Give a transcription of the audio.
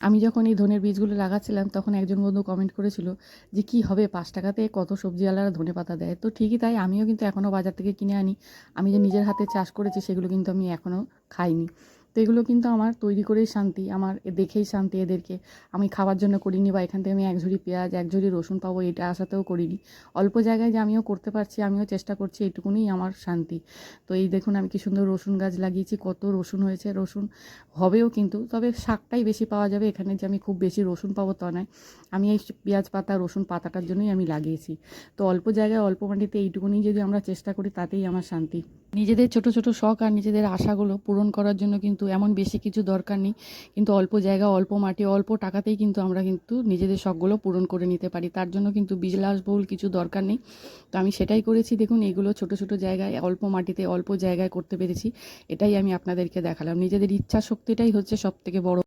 আমি যখন এই ধনের বীজগুলো লাগাচ্ছিলাম তখন একজন বন্ধু কমেন্ট করেছিল যে কী হবে 5 টাকাতে কত সবজিওয়ালারা ধনেপাতা দেয়। তো ঠিকই তাই, আমিও কিন্তু এখনও বাজার থেকে কিনে আনি। আমি যে নিজের হাতে চাষ করেছি সেগুলো কিন্তু আমি এখনও খাইনি। তো এগুলো কিন্তু আমার তৈরি করেই শান্তি, আমার দেখেই শান্তি। এদেরকে আমি খাবার জন্য করিনি বা এখান থেকে আমি এক ঝুড়ি পেঁয়াজ এক ঝুড়ি রসুন পাবো এটা আশাতেও করিনি। অল্প জায়গায় যে আমিও করতে পারছি, আমিও চেষ্টা করছি, এইটুকুনিই আমার শান্তি। তো এই দেখুন আমি কি সুন্দর রসুন গাছ লাগিয়েছি, কত রসুন হয়েছে। রসুন হবেও কিন্তু, তবে শাকটাই বেশি পাওয়া যাবে এখানে, যে আমি খুব বেশি রসুন পাবো তা নয়। আমি এই পেঁয়াজ পাতা রসুন পাতাটার জন্যই আমি লাগিয়েছি। তো অল্প জায়গায় অল্প মাটিতে এইটুকুনি যদি আমরা চেষ্টা করি তাতেই আমার শান্তি। নিজেদের ছোট ছোট শখ আর নিজেদের আশাগুলো পূরণ করার জন্য কিন্তু এমন বেশি কিছু দরকার নেই, কিন্তু অল্প জায়গা অল্প মাটি অল্প টাকাতেই কিন্তু আমরা কিন্তু নিজেদের শখগুলো পূরণ করে নিতে পারি। তার জন্য কিন্তু বিলাসবহুল কিছু দরকার নেই। তো আমি সেটাই করেছি। দেখুন এগুলো ছোট ছোট জায়গায় অল্প মাটিতে অল্প জায়গায় করতে পেরেছি, এটাই আমি আপনাদেরকে দেখালাম। নিজেদের ইচ্ছা শক্তিটাই হচ্ছে সবথেকে বড়।